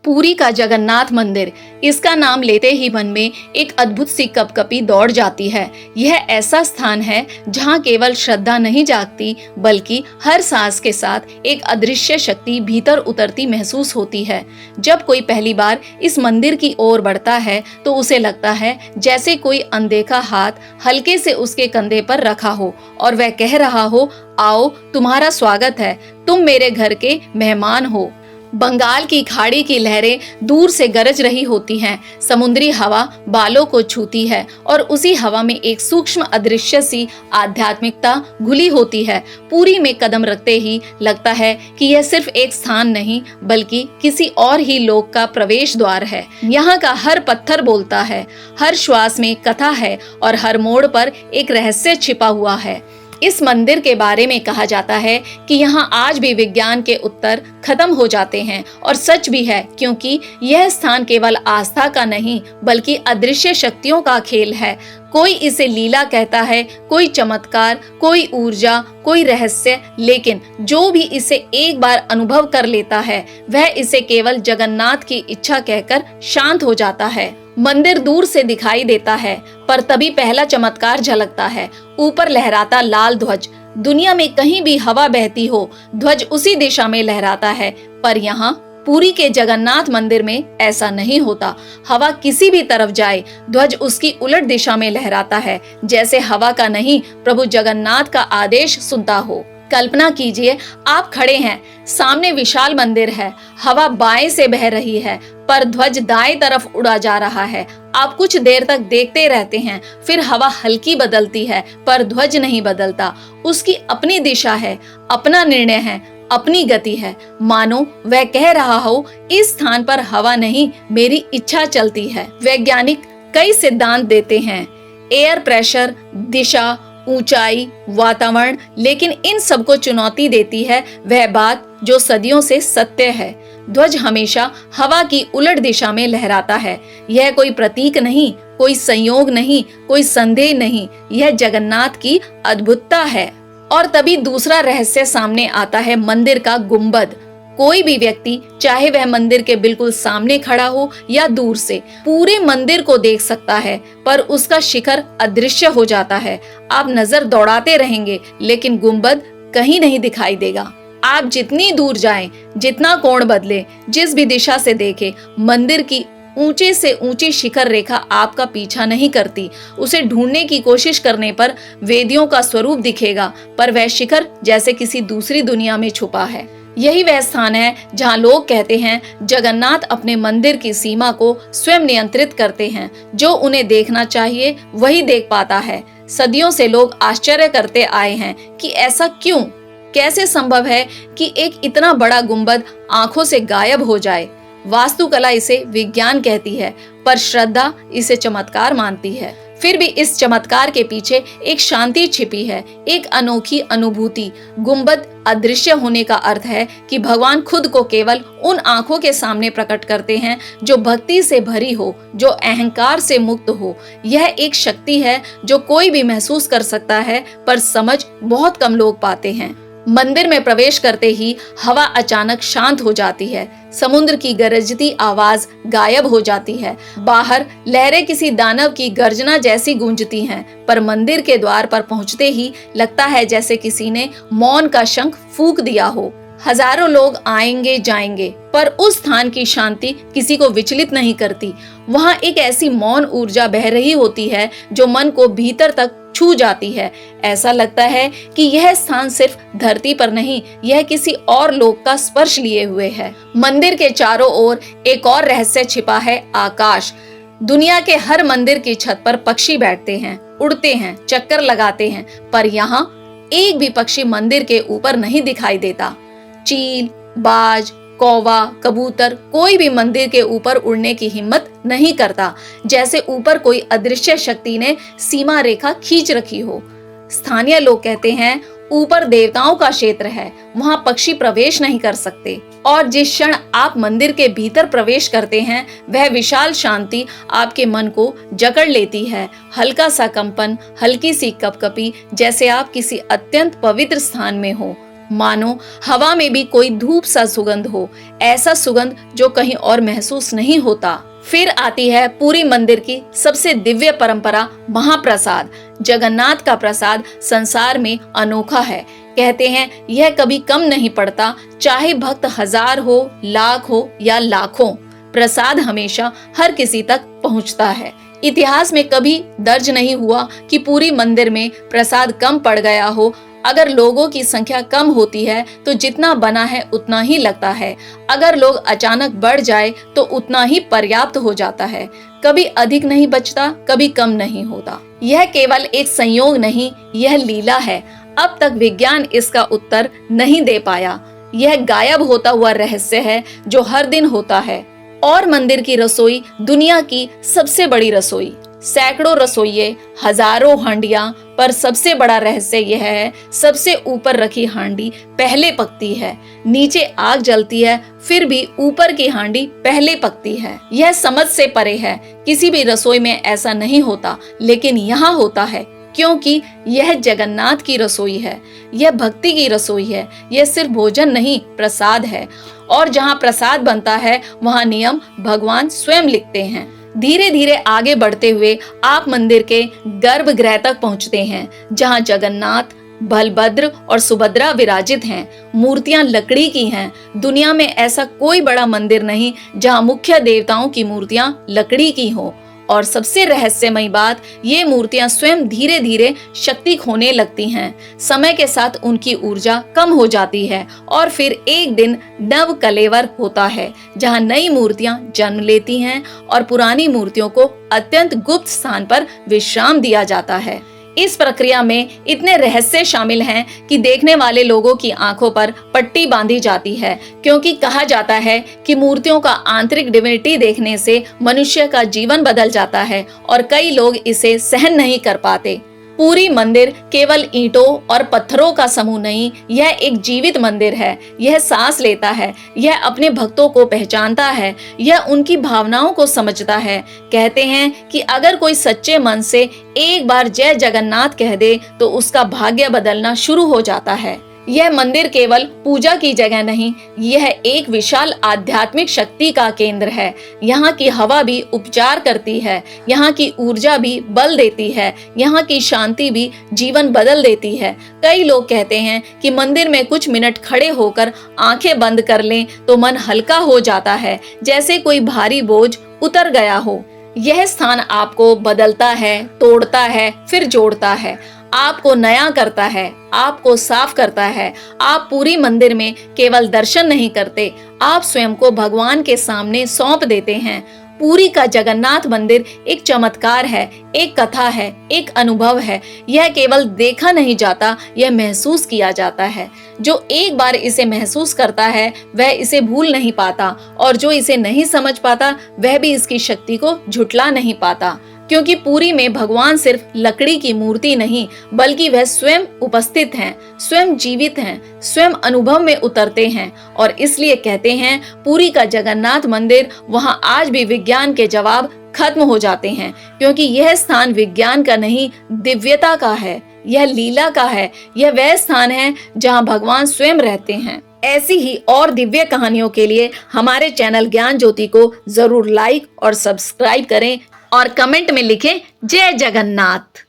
पुरी का जगन्नाथ मंदिर, इसका नाम लेते ही मन में एक अद्भुत सी कपकपी दौड़ जाती है। यह ऐसा स्थान है जहां केवल श्रद्धा नहीं जागती, बल्कि हर सांस के साथ एक अदृश्य शक्ति भीतर उतरती महसूस होती है। जब कोई पहली बार इस मंदिर की ओर बढ़ता है तो उसे लगता है जैसे कोई अनदेखा हाथ हल्के से उसके कंधे पर रखा हो और वह कह रहा हो, आओ, तुम्हारा स्वागत है, तुम मेरे घर के मेहमान हो। बंगाल की खाड़ी की लहरें दूर से गरज रही होती हैं, समुद्री हवा बालों को छूती है और उसी हवा में एक सूक्ष्म अदृश्य सी आध्यात्मिकता घुली होती है। पुरी में कदम रखते ही लगता है कि यह सिर्फ एक स्थान नहीं, बल्कि किसी और ही लोक का प्रवेश द्वार है। यहाँ का हर पत्थर बोलता है, हर श्वास में कथा है और हर मोड़ पर एक रहस्य छिपा हुआ है। इस मंदिर के बारे में कहा जाता है कि यहाँ आज भी विज्ञान के उत्तर खत्म हो जाते हैं, और सच भी है, क्योंकि यह स्थान केवल आस्था का नहीं बल्कि अदृश्य शक्तियों का खेल है। कोई इसे लीला कहता है, कोई चमत्कार, कोई ऊर्जा, कोई रहस्य, लेकिन जो भी इसे एक बार अनुभव कर लेता है वह इसे केवल जगन्नाथ की इच्छा कहकर शांत हो जाता है। मंदिर दूर से दिखाई देता है, पर तभी पहला चमत्कार झलकता है। ऊपर लहराता लाल ध्वज, दुनिया में कहीं भी हवा बहती हो, ध्वज उसी दिशा में लहराता है, पर यहाँ पुरी के जगन्नाथ मंदिर में ऐसा नहीं होता। हवा किसी भी तरफ जाए, ध्वज उसकी उलट दिशा में लहराता है, जैसे हवा का नहीं, प्रभु जगन्नाथ का आदेश सुनता हो। कल्पना कीजिए, आप खड़े हैं, सामने विशाल मंदिर है, हवा बाएं से बह रही है, पर ध्वज दाएं तरफ उड़ा जा रहा है। आप कुछ देर तक देखते रहते हैं, फिर हवा हल्की बदलती है, पर ध्वज नहीं बदलता। उसकी अपनी दिशा है, अपना निर्णय है, अपनी गति है। मानो वह कह रहा हो, इस स्थान पर हवा नहीं, मेरी इच्छा चलती है। वैज्ञानिक कई सिद्धांत देते हैं, एयर प्रेशर, दिशा, ऊंचाई, वातावरण, लेकिन इन सबको चुनौती देती है वह बात जो सदियों से सत्य है। ध्वज हमेशा हवा की उलट दिशा में लहराता है। यह कोई प्रतीक नहीं, कोई संयोग नहीं, कोई संदेह नहीं, यह जगन्नाथ की अद्भुतता है। और तभी दूसरा रहस्य सामने आता है, मंदिर का गुंबद। कोई भी व्यक्ति, चाहे वह मंदिर के बिल्कुल सामने खड़ा हो या दूर से, पूरे मंदिर को देख सकता है, पर उसका शिखर अदृश्य हो जाता है। आप नजर दौड़ाते रहेंगे, लेकिन गुंबद कहीं नहीं दिखाई देगा। आप जितनी दूर जाएं, जितना कोण बदले, जिस भी दिशा से देखें, मंदिर की ऊंचे से ऊंची शिखर रेखा आपका पीछा नहीं करती। उसे ढूंढने की कोशिश करने पर वेदियों का स्वरूप दिखेगा, पर वह शिखर जैसे किसी दूसरी दुनिया में छुपा है। यही वह स्थान है जहां लोग कहते हैं जगन्नाथ अपने मंदिर की सीमा को स्वयं नियंत्रित करते हैं। जो उन्हें देखना चाहिए वही देख पाता है। सदियों से लोग आश्चर्य करते आए हैं कि ऐसा क्यों, कैसे संभव है कि एक इतना बड़ा गुंबद आंखों से गायब हो जाए। वास्तुकला इसे विज्ञान कहती है, पर श्रद्धा इसे चमत्कार मानती है। फिर भी इस चमत्कार के पीछे एक शांति छिपी है, एक अनोखी अनुभूति। गुंबद अदृश्य होने का अर्थ है कि भगवान खुद को केवल उन आंखों के सामने प्रकट करते हैं जो भक्ति से भरी हो, जो अहंकार से मुक्त हो। यह एक शक्ति है जो कोई भी महसूस कर सकता है, पर समझ बहुत कम लोग पाते हैं। मंदिर में प्रवेश करते ही हवा अचानक शांत हो जाती है। समुद्र की गरजती आवाज गायब हो जाती है। बाहर लहरें किसी दानव की गर्जना जैसी गूंजती हैं, पर मंदिर के द्वार पर पहुंचते ही लगता है जैसे किसी ने मौन का शंख फूंक दिया हो। हजारों लोग आएंगे जाएंगे, पर उस स्थान की शांति किसी को विचलित नहीं करती। वहां एक ऐसी मौन ऊर्जा बह रही होती है जो मन को भीतर तक छू जाती है। ऐसा लगता है कि यह स्थान सिर्फ धरती पर नहीं, यह किसी और लोक का स्पर्श लिए हुए है। मंदिर के चारों ओर एक और रहस्य छिपा है, आकाश। दुनिया के हर मंदिर की छत पर पक्षी बैठते हैं, उड़ते हैं, चक्कर लगाते हैं, पर यहाँ एक भी पक्षी मंदिर के ऊपर नहीं दिखाई देता। चील, बाज, कौवा, कबूतर, कोई भी मंदिर के ऊपर उड़ने की हिम्मत नहीं करता, जैसे ऊपर कोई अदृश्य शक्ति ने सीमा रेखा खींच रखी हो। स्थानीय लोग कहते हैं ऊपर देवताओं का क्षेत्र है, वहां पक्षी प्रवेश नहीं कर सकते। और जिस क्षण आप मंदिर के भीतर प्रवेश करते हैं, वह विशाल शांति आपके मन को जकड़ लेती है। हल्का सा कंपन, हल्की सी कपकपी, जैसे आप किसी अत्यंत पवित्र स्थान में हो। मानो हवा में भी कोई धूप सा सुगंध हो, ऐसा सुगंध जो कहीं और महसूस नहीं होता। फिर आती है पुरी मंदिर की सबसे दिव्य परंपरा, महाप्रसाद। जगन्नाथ का प्रसाद संसार में अनोखा है। कहते हैं यह कभी कम नहीं पड़ता, चाहे भक्त 1000 हो, लाख हो या लाखों, प्रसाद हमेशा हर किसी तक पहुंचता है। इतिहास में कभी दर्ज नहीं हुआ कि पुरी मंदिर में प्रसाद कम पड़ गया हो। अगर लोगों की संख्या कम होती है तो जितना बना है उतना ही लगता है। अगर लोग अचानक बढ़ जाए तो उतना ही पर्याप्त हो जाता है। कभी अधिक नहीं बचता, कभी कम नहीं होता। यह केवल एक संयोग नहीं, यह लीला है। अब तक विज्ञान इसका उत्तर नहीं दे पाया। यह गायब होता हुआ रहस्य है जो हर दिन होता है। और मंदिर की रसोई दुनिया की सबसे बड़ी रसोई, सैकड़ों रसोइये, हजारों हांडियां, पर सबसे बड़ा रहस्य यह है, सबसे ऊपर रखी हांडी पहले पकती है। नीचे आग जलती है, फिर भी ऊपर की हांडी पहले पकती है। यह समझ से परे है। किसी भी रसोई में ऐसा नहीं होता, लेकिन यहाँ होता है, क्योंकि यह जगन्नाथ की रसोई है। यह भक्ति की रसोई है। यह सिर्फ भोजन नहीं, प्रसाद है। और जहाँ प्रसाद बनता है वहाँ नियम भगवान स्वयं लिखते हैं। धीरे धीरे आगे बढ़ते हुए आप मंदिर के गर्भगृह तक पहुँचते हैं, जहाँ जगन्नाथ, बलभद्र और सुभद्रा विराजित हैं। मूर्तियां लकड़ी की हैं। दुनिया में ऐसा कोई बड़ा मंदिर नहीं जहाँ मुख्य देवताओं की मूर्तियां लकड़ी की हो। और सबसे रहस्यमयी बात, ये मूर्तियां स्वयं धीरे धीरे शक्ति खोने लगती हैं। समय के साथ उनकी ऊर्जा कम हो जाती है और फिर एक दिन नव कलेवर होता है, जहां नई मूर्तियां जन्म लेती हैं और पुरानी मूर्तियों को अत्यंत गुप्त स्थान पर विश्राम दिया जाता है। इस प्रक्रिया में इतने रहस्य शामिल हैं कि देखने वाले लोगों की आंखों पर पट्टी बांधी जाती है, क्योंकि कहा जाता है कि मूर्तियों का आंतरिक डिविनिटी देखने से मनुष्य का जीवन बदल जाता है और कई लोग इसे सहन नहीं कर पाते। पूरी मंदिर केवल ईंटों और पत्थरों का समूह नहीं, यह एक जीवित मंदिर है। यह सांस लेता है, यह अपने भक्तों को पहचानता है, यह उनकी भावनाओं को समझता है। कहते हैं कि अगर कोई सच्चे मन से एक बार जय जगन्नाथ कह दे तो उसका भाग्य बदलना शुरू हो जाता है। यह मंदिर केवल पूजा की जगह नहीं, यह एक विशाल आध्यात्मिक शक्ति का केंद्र है। यहाँ की हवा भी उपचार करती है, यहाँ की ऊर्जा भी बल देती है, यहाँ की शांति भी जीवन बदल देती है। कई लोग कहते हैं कि मंदिर में कुछ मिनट खड़े होकर आंखें बंद कर लें तो मन हल्का हो जाता है, जैसे कोई भारी बोझ उतर गया हो। यह स्थान आपको बदलता है, तोड़ता है, फिर जोड़ता है, आपको नया करता है, आपको साफ करता है। आप पूरी मंदिर में केवल दर्शन नहीं करते, आप स्वयं को भगवान के सामने सौंप देते हैं। पूरी का जगन्नाथ मंदिर एक चमत्कार है, एक कथा है, एक अनुभव है। यह केवल देखा नहीं जाता, यह महसूस किया जाता है। जो एक बार इसे महसूस करता है वह इसे भूल नहीं पाता, और जो इसे नहीं समझ पाता वह भी इसकी शक्ति को झुठला नहीं पाता। क्योंकि पूरी में भगवान सिर्फ लकड़ी की मूर्ति नहीं, बल्कि वह स्वयं उपस्थित हैं, स्वयं जीवित हैं, स्वयं अनुभव में उतरते हैं। और इसलिए कहते हैं पूरी का जगन्नाथ मंदिर, वहां आज भी विज्ञान के जवाब खत्म हो जाते हैं, क्योंकि यह स्थान विज्ञान का नहीं, दिव्यता का है। यह लीला का है। यह वह स्थान है जहां भगवान स्वयं रहते हैं। ऐसी ही और दिव्य कहानियों के लिए हमारे चैनल ज्ञान ज्योति को जरूर लाइक और सब्सक्राइब करें और कमेंट में लिखें जय जगन्नाथ।